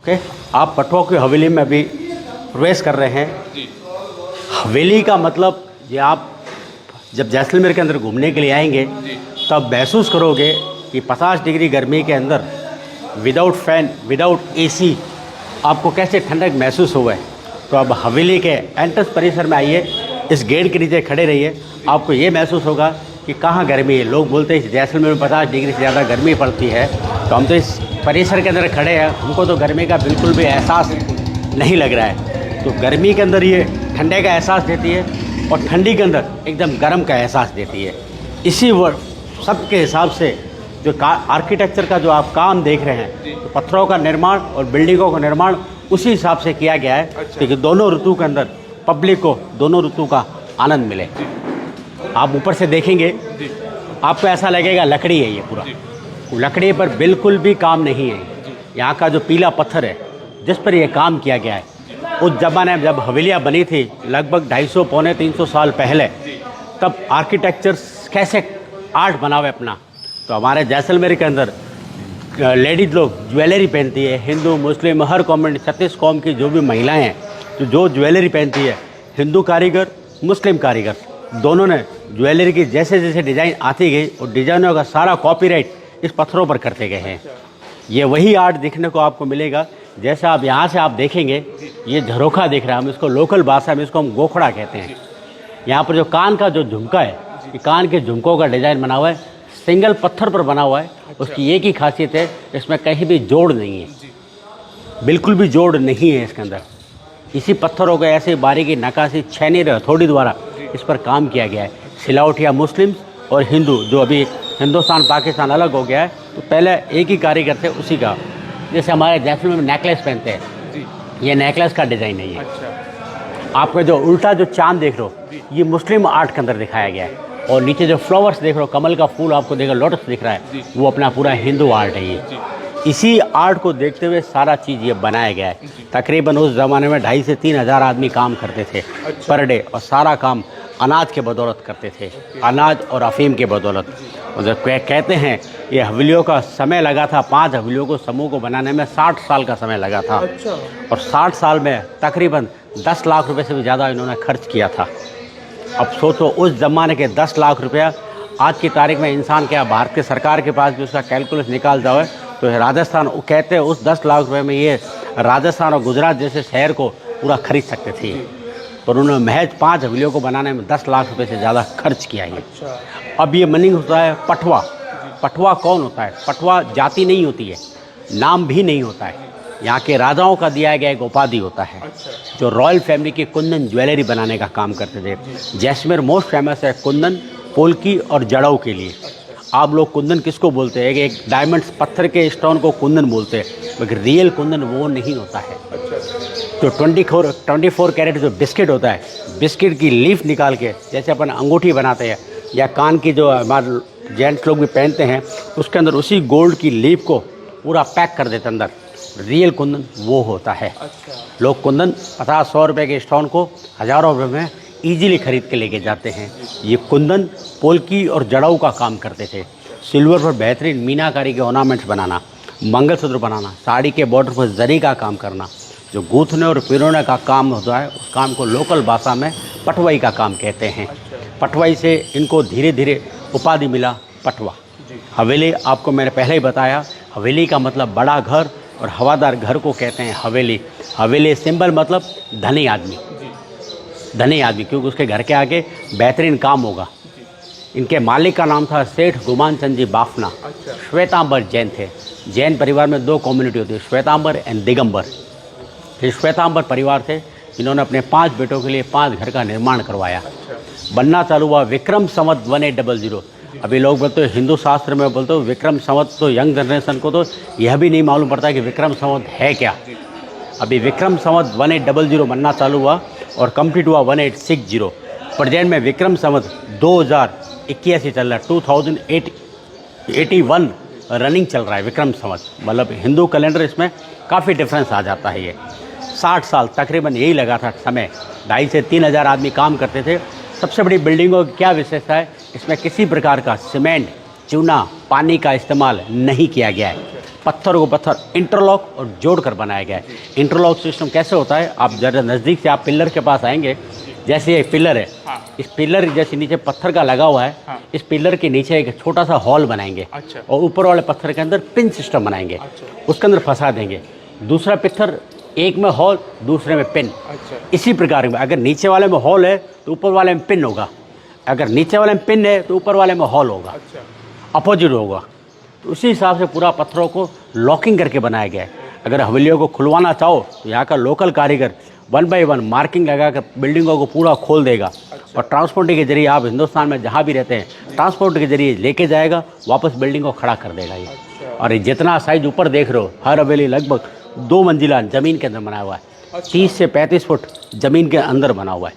Okay, आप पटवा की हवेली में अभी प्रवेश कर रहे हैं। जी। हवेली का मतलब ये आप जब जैसलमेर के अंदर घूमने के लिए आएंगे जी। तब महसूस करोगे कि 50 डिग्री गर्मी के अंदर विदाउट फैन विदाउट एसी आपको कैसे ठंडक महसूस हुआ है। तो अब हवेली के एंट्रेंस परिसर में आइए, इस गेट के नीचे खड़े रहिए, आपको ये महसूस होगा कि कहाँ गर्मी है। लोग बोलते हैं जैसलमेर में 50 डिग्री से ज़्यादा गर्मी पड़ती है, तो हम तो इस परिसर के अंदर खड़े हैं, हमको तो गर्मी का बिल्कुल भी एहसास नहीं लग रहा है। तो गर्मी के अंदर ये ठंडे का एहसास देती है और ठंडी के अंदर एकदम गर्म का एहसास देती है। इसी सब के हिसाब से जो आर्किटेक्चर का जो आप काम देख रहे हैं, तो पत्थरों का निर्माण और बिल्डिंगों का निर्माण उसी हिसाब से किया गया है। अच्छा। कि दोनों ऋतु के अंदर पब्लिक को दोनों ऋतु का आनंद मिले। आप ऊपर से देखेंगे जी। आपको ऐसा लगेगा लकड़ी है ये पूरा, लकड़ी पर बिल्कुल भी काम नहीं है। यहाँ का जो पीला पत्थर है जिस पर यह काम किया गया है, उस ज़माने में जब हवेलियाँ बनी थी लगभग 250 पौने 300 साल पहले, तब आर्किटेक्चर कैसे आर्ट बना हुआ है अपना। तो हमारे जैसलमेर के अंदर लेडीज़ लोग ज्वेलरी पहनती है, हिंदू मुस्लिम हर कम्युनिटी 36 कौम की जो भी महिलाएं हैं तो जो ज्वेलरी पहनती है, हिंदू कारीगर मुस्लिम कारीगर दोनों ने ज्वेलरी की जैसे जैसे डिज़ाइन आती गई और डिज़ाइनों का सारा कॉपीराइट इस पत्थरों पर करते गए हैं। ये वही आर्ट देखने को आपको मिलेगा जैसा आप यहाँ से आप देखेंगे। ये झरोखा दिख रहा है, हम इसको लोकल भाषा में इसको हम गोखड़ा कहते हैं। यहाँ पर जो कान का जो झुमका है, ये कान के झुमकों का डिज़ाइन बना हुआ है, सिंगल पत्थर पर बना हुआ है। उसकी एक ही खासियत है, इसमें कहीं भी जोड़ नहीं है, बिल्कुल भी जोड़ नहीं है इसके अंदर। इसी पत्थरों को ऐसे बारीकी नक्काशी छैनी हथौड़ी द्वारा इस पर काम किया गया है। सिलावटिया मुस्लिम और हिंदू, जो अभी हिंदुस्तान पाकिस्तान अलग हो गया है, तो पहले एक ही कारीगर थे उसी का। जैसे हमारे जैसलमेर में नेकलेस पहनते हैं, ये नेकलेस का डिज़ाइन है ये। अच्छा। आपको जो उल्टा जो चांद देख रहे हो, ये मुस्लिम आर्ट के अंदर दिखाया गया है। और नीचे जो फ्लावर्स देख रहे हो, कमल का फूल आपको देख रहे हो, लोटस दिख रहा है, वो अपना पूरा हिंदू आर्ट है ये। इसी आर्ट को देखते हुए सारा चीज़ ये बनाया गया है। तकरीबन उस ज़माने में 2,500 से 3,000 आदमी काम करते थे पर डे, और सारा काम अनाज के बदौलत करते थे, अनाज और अफीम के बदौलत। और जब कहते हैं ये हवेलियों का समय लगा था, 5 हवेलियों को समूह को बनाने में 60 साल का समय लगा था। अच्छा। और 60 साल में तकरीबन 10 लाख रुपए से भी ज़्यादा इन्होंने खर्च किया था। अब सोचो उस ज़माने के 10 लाख रुपया आज की तारीख में इंसान क्या भारत की सरकार के पास भी उसका कैलकुलेस निकाल जाए तो राजस्थान, वो कहते हैं उस 10 लाख रुपए में ये राजस्थान और गुजरात जैसे शहर को पूरा खरीद सकते थे। पर उन्होंने महज 5 हवेलियों को बनाने में 10 लाख रुपए से ज़्यादा खर्च किया है। अच्छा। अब ये मीनिंग होता है पटवा। पटवा कौन होता है? पटवा जाति नहीं होती है, नाम भी नहीं होता है, यहाँ के राजाओं का दिया गया एक उपाधि होता है। अच्छा। जो रॉयल फैमिली की कुंदन ज्वेलरी बनाने का काम करते थे। जैसलमेर मोस्ट फेमस है कुंदन, पोल्की और जड़ों के लिए। आप लोग कुंदन किसको बोलते हैं? एक डायमंड्स पत्थर के स्टोन को कुंदन बोलते हैं, मगर रियल कुंदन वो नहीं होता है। तो 24 कैरेट जो बिस्किट होता है, बिस्किट की लीफ निकाल के जैसे अपन अंगूठी बनाते हैं या कान की जो हमारे जेंट्स लोग भी पहनते हैं, उसके अंदर उसी गोल्ड की लीफ को पूरा पैक कर देते अंदर, रियल कुंदन वो होता है। अच्छा। लोग कुंदन 50-100 रुपये के स्टोन को हज़ारों रुपये में ईजिली खरीद के लेके जाते हैं। ये कुंदन पोल्की और जड़ाऊ का काम करते थे। सिल्वर पर बेहतरीन मीनाकारी के ऑर्नामेंट्स बनाना, मंगलसूत्र बनाना, साड़ी के बॉर्डर पर जरी का काम करना, जो गूंथने और पिरोने का काम होता है, उस काम को लोकल भाषा में पटवाई का काम कहते हैं। पटवाई से इनको धीरे धीरे उपाधि मिला पटवा। हवेली आपको मैंने पहले ही बताया, हवेली का मतलब बड़ा घर और हवादार घर को कहते हैं हवेली। हवेली सिंबल मतलब धनी आदमी, धनी आदमी, क्योंकि उसके घर के आगे बेहतरीन काम होगा। इनके मालिक का नाम था सेठ गुमान चंद जी बाफना। अच्छा। श्वेतांबर जैन थे। जैन परिवार में 2 कम्युनिटी होती है, श्वेतांबर एंड दिगंबर। फिर श्वेतांबर परिवार थे, इन्होंने अपने 5 बेटों के लिए 5 घर का निर्माण करवाया। बनना चालू हुआ विक्रम संवत 1800। अभी लोग बोलते हैं हिंदू शास्त्र में बोलते हो विक्रम संवत, तो यंग जनरेशन को तो यह भी नहीं मालूम पड़ता कि विक्रम संवत है क्या। अभी विक्रम संवत 1800 बनना चालू हुआ और कंप्लीट हुआ 1860। प्रेजेंट में विक्रम संवत 2081 चल रहा है, 2081 रनिंग चल रहा है विक्रम संवत। मतलब हिंदू कैलेंडर इसमें काफ़ी डिफरेंस आ जाता है। ये 60 साल तकरीबन यही लगा था समय। 2,500 से 3,000 आदमी काम करते थे। सबसे बड़ी बिल्डिंगों की क्या विशेषता है? इसमें किसी प्रकार का सीमेंट चूना, पानी का इस्तेमाल नहीं किया गया है। पत्थर को पत्थर इंटरलॉक और जोड़ कर बनाया गया है। इंटरलॉक सिस्टम कैसे होता है, आप ज़रा नज़दीक से आप पिलर के पास आएंगे, जैसे ये पिलर है, इस पिलर जैसे नीचे पत्थर का लगा हुआ है, इस पिलर के नीचे एक छोटा सा हॉल बनाएंगे और ऊपर वाले पत्थर के अंदर पिन सिस्टम बनाएंगे, उसके अंदर फंसा देंगे। दूसरा पत्थर, एक में हॉल, दूसरे में पिन। इसी प्रकार में अगर नीचे वाले में हॉल है तो ऊपर वाले में पिन होगा, अगर नीचे वाले में पिन है तो ऊपर वाले में हॉल होगा, अपोजिट होगा। तो उसी हिसाब से पूरा पत्थरों को लॉकिंग करके बनाया गया है। अगर हवेलियों को खुलवाना चाहो तो यहाँ का लोकल कारीगर 1 बाय 1 मार्किंग लगाकर बिल्डिंगों को पूरा खोल देगा और ट्रांसपोर्ट के जरिए आप हिंदुस्तान में जहाँ भी रहते हैं ट्रांसपोर्ट के जरिए लेके जाएगा, वापस बिल्डिंग को खड़ा कर देगा ये। और जितना साइज ऊपर देख रहे हो, हर हवेली लगभग 2 मंजिला ज़मीन के अंदर बना हुआ है। 30 से 35 फुट ज़मीन के अंदर बना हुआ है।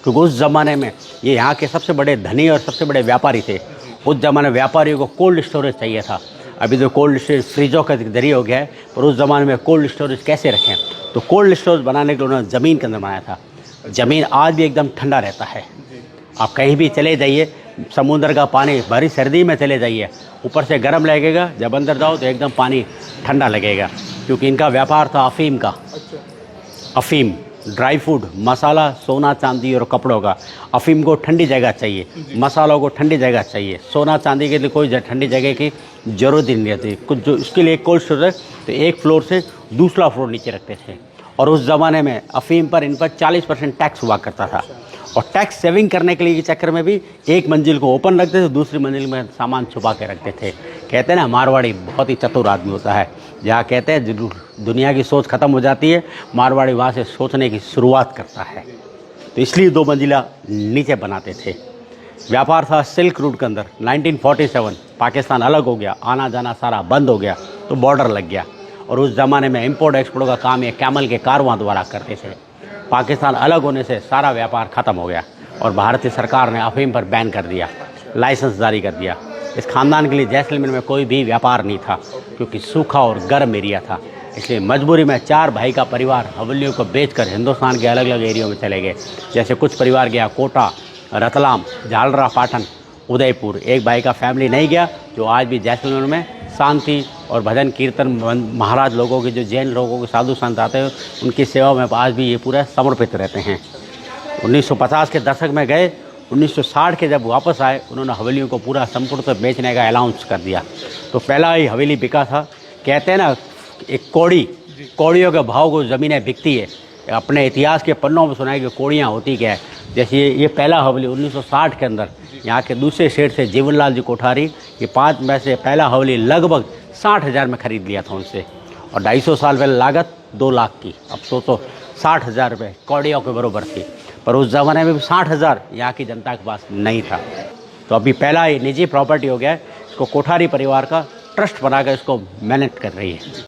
क्योंकि उस ज़माने में ये यहाँ के सबसे बड़े धनी और सबसे बड़े व्यापारी थे। उस ज़माने में व्यापारियों को कोल्ड स्टोरेज चाहिए था। अभी तो कोल्ड स्टोरेज फ्रिजों का जरिए हो गया है, पर उस ज़माने में कोल्ड स्टोरेज कैसे रखें, तो कोल्ड स्टोरेज बनाने के लिए उन्होंने ज़मीन के अंदर बनाया था। ज़मीन आज भी एकदम ठंडा रहता है। आप कहीं भी चले जाइए, समुद्र का पानी भरी सर्दी में चले जाइए, ऊपर से गर्म लगेगा, जब अंदर जाओ तो एकदम पानी ठंडा लगेगा। क्योंकि इनका व्यापार था अफ़ीम का। अफ़ीम, ड्राई फ्रूट, मसाला, सोना चांदी और कपड़ों का। अफ़ीम को ठंडी जगह चाहिए, मसालों को ठंडी जगह चाहिए, सोना चांदी के लिए कोई ठंडी जगह की ज़रूरत ही नहीं रहती। कुछ जो इसके लिए कोल्ड स्टोरेज तो एक फ्लोर से दूसरा फ्लोर नीचे रखते थे। और उस ज़माने में अफ़ीम पर इन पर 40% टैक्स हुआ करता था। और टैक्स सेविंग करने के लिए चक्कर में भी एक मंजिल को ओपन रखते थे, दूसरी मंजिल में सामान छुपा के रखते थे। कहते हैं ना, मारवाड़ी बहुत ही चतुर आदमी होता है। जहाँ कहते हैं दुनिया की सोच ख़त्म हो जाती है, मारवाड़ी वहाँ से सोचने की शुरुआत करता है। तो इसलिए 2 मंजिला नीचे बनाते थे। व्यापार था सिल्क रूट के अंदर। 1947 पाकिस्तान अलग हो गया, आना जाना सारा बंद हो गया, तो बॉर्डर लग गया। और उस ज़माने में इंपोर्ट एक्सपोर्ट का काम ये कैमल के कारवां द्वारा करते थे। पाकिस्तान अलग होने से सारा व्यापार ख़त्म हो गया और भारतीय सरकार ने अफ़ीम पर बैन कर दिया, लाइसेंस जारी कर दिया। इस ख़ानदान के लिए जैसलमेर में कोई भी व्यापार नहीं था, क्योंकि सूखा और गर्म एरिया था। इसलिए मजबूरी में 4 भाई का परिवार हवेलियों को बेचकर हिंदुस्तान के अलग अलग एरियो में चले गए। जैसे कुछ परिवार गया कोटा, रतलाम, झालरा, पाटन, उदयपुर। एक भाई का फैमिली नहीं गया, जो आज भी जैसलमेर में शांति और भजन कीर्तन महाराज लोगों के, जो जैन लोगों के साधु संत आते हैं, उनकी सेवा में आज भी ये पूरा समर्पित रहते हैं। 1950 के दशक में गए, 1960 के जब वापस आए, उन्होंने हवेलियों को पूरा संपूर्णतः बेचने का अनाउंस कर दिया। तो पहला ही हवेली बिका था। कहते हैं ना, एक कौड़ियों के भाव को ज़मीनें बिकती है। अपने इतिहास के पन्नों में सुना है कि कौड़ियाँ होती क्या है। जैसे ये पहला हवेली 1960 के अंदर यहाँ के दूसरे सेठ से जीवनलाल जी कोठारी, ये 5 में से पहला हवेली लगभग 60,000 में ख़रीद लिया था उनसे। और 250 साल पहले लागत 2 लाख की। अब सोचो 60,000 रुपये कौड़ियों के बराबर थी, पर उस ज़माने में भी 60,000 यहाँ की जनता के पास नहीं था। तो अभी पहला ही निजी प्रॉपर्टी हो गया है। इसको कोठारी परिवार का ट्रस्ट बनाकर इसको मैनेज कर रही है।